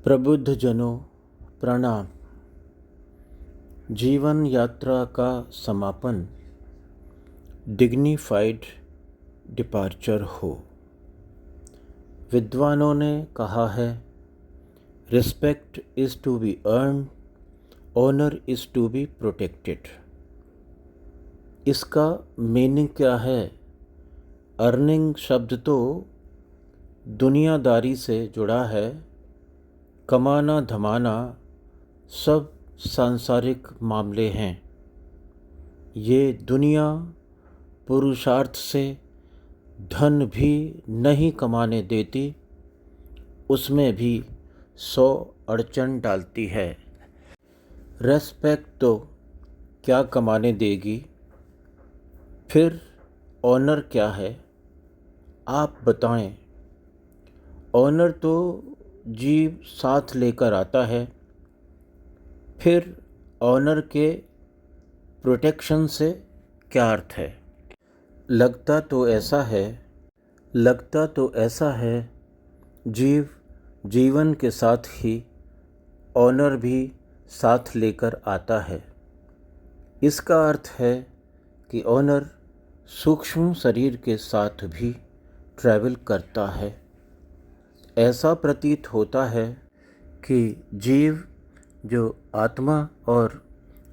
प्रबुद्ध जनों प्रणाम। जीवन यात्रा का समापन डिग्निफाइड डिपार्चर हो। विद्वानों ने कहा है, respect is to be earn, honour is to be protected. इसका मीनिंग क्या है? अर्निंग शब्द तो दुनियादारी से जुड़ा है। कमाना धमाना सब सांसारिक मामले हैं। ये दुनिया पुरुषार्थ से धन भी नहीं कमाने देती, उसमें भी 100 अड़चन डालती है। रेस्पेक्ट तो क्या कमाने देगी? फिर ऑनर क्या है? आप बताएं। ऑनर तो जीव साथ लेकर आता है। फिर ऑनर के प्रोटेक्शन से क्या अर्थ है? लगता तो ऐसा है जीव जीवन के साथ ही ऑनर भी साथ लेकर आता है। इसका अर्थ है कि ऑनर सूक्ष्म शरीर के साथ भी ट्रैवल करता है। ऐसा प्रतीत होता है कि जीव जो आत्मा और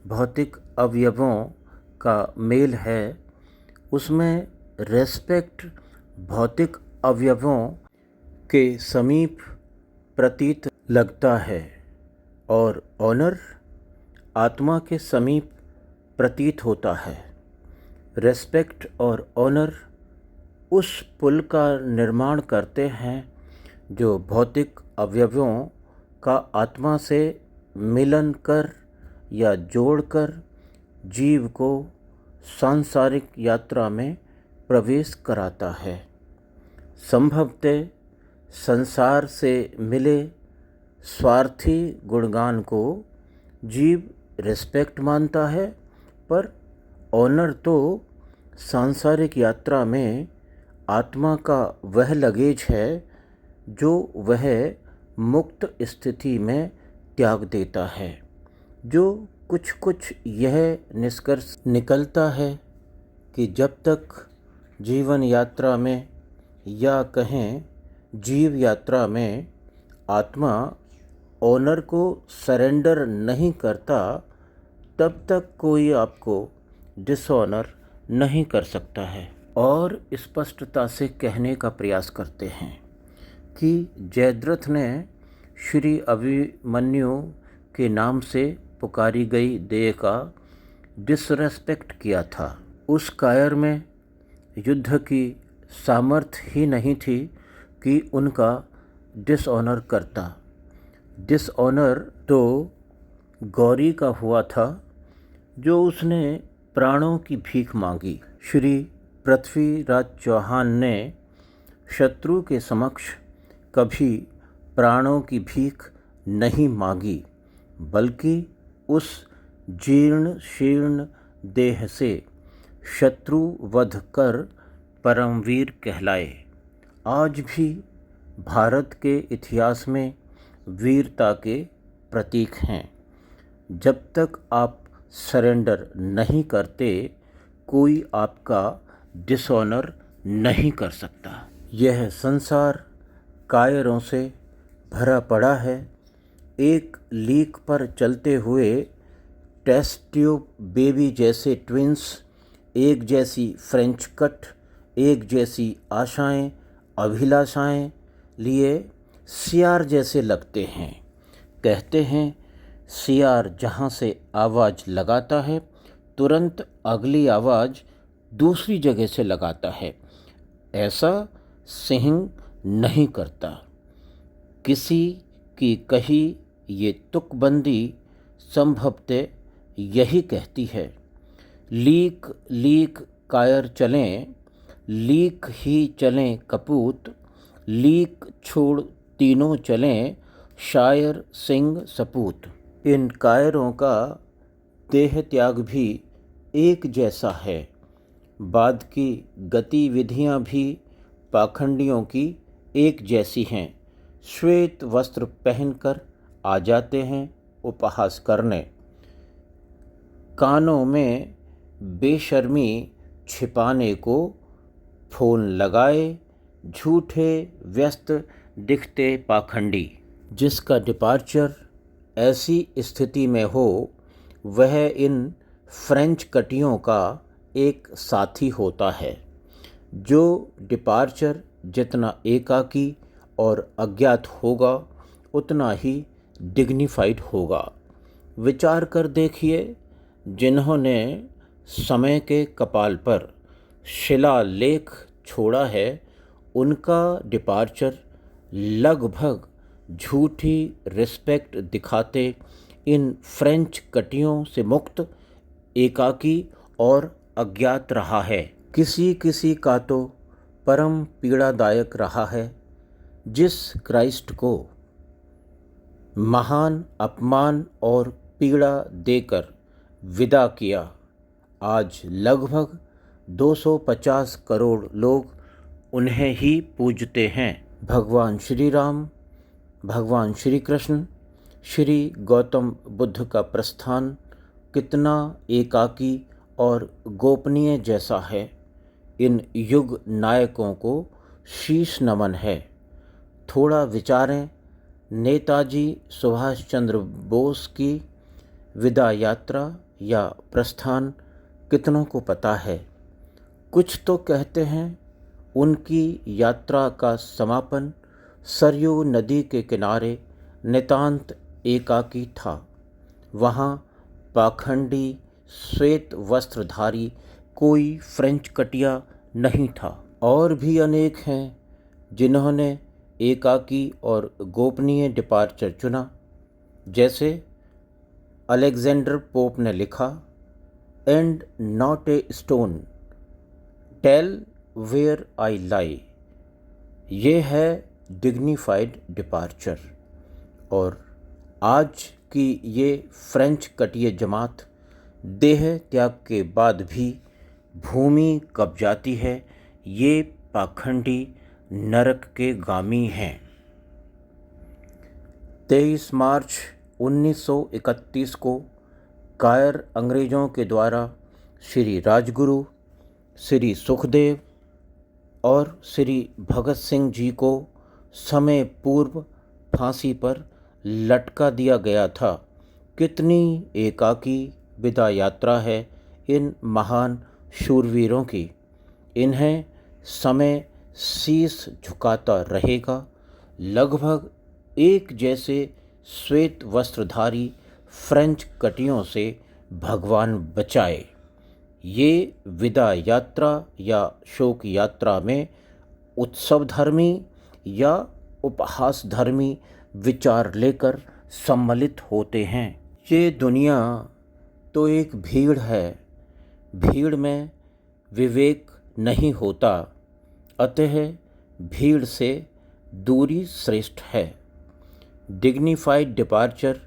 भौतिक अवयवों का मेल है, उसमें रेस्पेक्ट भौतिक अवयवों के समीप प्रतीत लगता है और ऑनर आत्मा के समीप प्रतीत होता है। रेस्पेक्ट और ऑनर उस पुल का निर्माण करते हैं जो भौतिक अवयवों का आत्मा से मिलन कर या जोड़कर जीव को सांसारिक यात्रा में प्रवेश कराता है। संभवतः संसार से मिले स्वार्थी गुणगान को जीव रिस्पेक्ट मानता है, पर ऑनर तो सांसारिक यात्रा में आत्मा का वह लगेज है जो वह मुक्त स्थिति में त्याग देता है। जो कुछ यह निष्कर्ष निकलता है कि जब तक जीवन यात्रा में या कहें जीव यात्रा में आत्मा ऑनर को सरेंडर नहीं करता, तब तक कोई आपको डिसऑनर नहीं कर सकता है। और स्पष्टता से कहने का प्रयास करते हैं कि जयद्रथ ने श्री अभिमन्यु के नाम से पुकारी गई देह का डिसरेस्पेक्ट किया था। उस कायर में युद्ध की सामर्थ्य ही नहीं थी कि उनका डिसऑनर करता। डिसऑनर तो गौरी का हुआ था, जो उसने प्राणों की भीख मांगी। श्री पृथ्वीराज चौहान ने शत्रु के समक्ष कभी प्राणों की भीख नहीं मांगी, बल्कि उस जीर्ण शीर्ण देह से शत्रु वध कर परमवीर कहलाए। आज भी भारत के इतिहास में वीरता के प्रतीक हैं। जब तक आप सरेंडर नहीं करते, कोई आपका डिसऑनर नहीं कर सकता। यह संसार कायरों से भरा पड़ा है। एक लीक पर चलते हुए टेस्ट ट्यूब बेबी जैसे ट्विंस, एक जैसी फ्रेंच कट, एक जैसी आशाएं अभिलाषाएं लिए सियार जैसे लगते हैं। कहते हैं, सियार जहाँ से आवाज़ लगाता है, तुरंत अगली आवाज़ दूसरी जगह से लगाता है। ऐसा सिंह नहीं करता। किसी की कही ये तुकबंदी संभवतः यही कहती है, लीक लीक कायर चलें, लीक ही चलें कपूत, लीक छोड़ तीनों चलें, शायर सिंह सपूत। इन कायरों का देह त्याग भी एक जैसा है। बाद की गतिविधियां भी पाखंडियों की एक जैसी हैं। श्वेत वस्त्र पहनकर आ जाते हैं उपहास करने। कानों में बेशर्मी छिपाने को फोन लगाए झूठे व्यस्त दिखते पाखंडी। जिसका डिपार्चर ऐसी स्थिति में हो वह इन फ्रेंच कटियों का एक साथी होता है। जो डिपार्चर जितना एकाकी और अज्ञात होगा उतना ही डिग्निफाइड होगा। विचार कर देखिए, जिन्होंने समय के कपाल पर शिलालेख छोड़ा है उनका डिपार्चर लगभग झूठी रिस्पेक्ट दिखाते इन फ्रेंच कटियों से मुक्त, एकाकी और अज्ञात रहा है। किसी किसी का तो परम पीड़ादायक रहा है। जिस क्राइस्ट को महान अपमान और पीड़ा देकर विदा किया, आज लगभग 250 करोड़ लोग उन्हें ही पूजते हैं। भगवान श्री राम, भगवान श्री कृष्ण, श्री गौतम बुद्ध का प्रस्थान कितना एकाकी और गोपनीय जैसा है। इन युग नायकों को शीश नमन है। थोड़ा विचारें, नेताजी सुभाष चंद्र बोस की विदा यात्रा या प्रस्थान कितनों को पता है। कुछ तो कहते हैं उनकी यात्रा का समापन सरयू नदी के किनारे नितांत एकाकी था। वहाँ पाखंडी श्वेत वस्त्रधारी कोई फ्रेंच कटिया नहीं था। और भी अनेक हैं जिन्होंने एकाकी और गोपनीय डिपार्चर चुना। जैसे अलेक्जेंडर पोप ने लिखा, and not a stone tell where I lie. ये है डिग्निफाइड डिपार्चर। और आज की ये फ्रेंच कटिए जमात देह त्याग के बाद भी भूमि कब जाती है, ये पाखंडी नरक के गामी हैं। 23 मार्च 1931 को कायर अंग्रेज़ों के द्वारा श्री राजगुरु, श्री सुखदेव और श्री भगत सिंह जी को समय पूर्व फांसी पर लटका दिया गया था। कितनी एकाकी विदा यात्रा है इन महान शूरवीरों की। इन्हें समय शीश झुकाता रहेगा। लगभग एक जैसे श्वेत वस्त्रधारी फ्रेंच कटियों से भगवान बचाए। ये विदा यात्रा या शोक यात्रा में उत्सव धर्मी या उपहास धर्मी विचार लेकर सम्मिलित होते हैं। ये दुनिया तो एक भीड़ है। भीड़ में विवेक नहीं होता, अतः भीड़ से दूरी श्रेष्ठ है। डिग्निफाइड डिपार्चर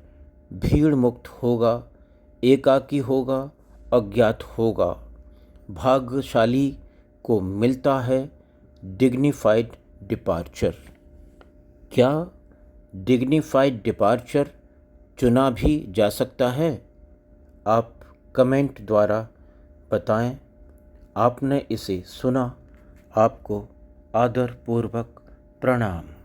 भीड़ मुक्त होगा, एकाकी होगा, अज्ञात होगा। भाग्यशाली को मिलता है डिग्निफाइड डिपार्चर। क्या डिग्निफाइड डिपार्चर चुना भी जा सकता है? आप कमेंट द्वारा बताएं। आपने इसे सुना। आपको आदरपूर्वक प्रणाम।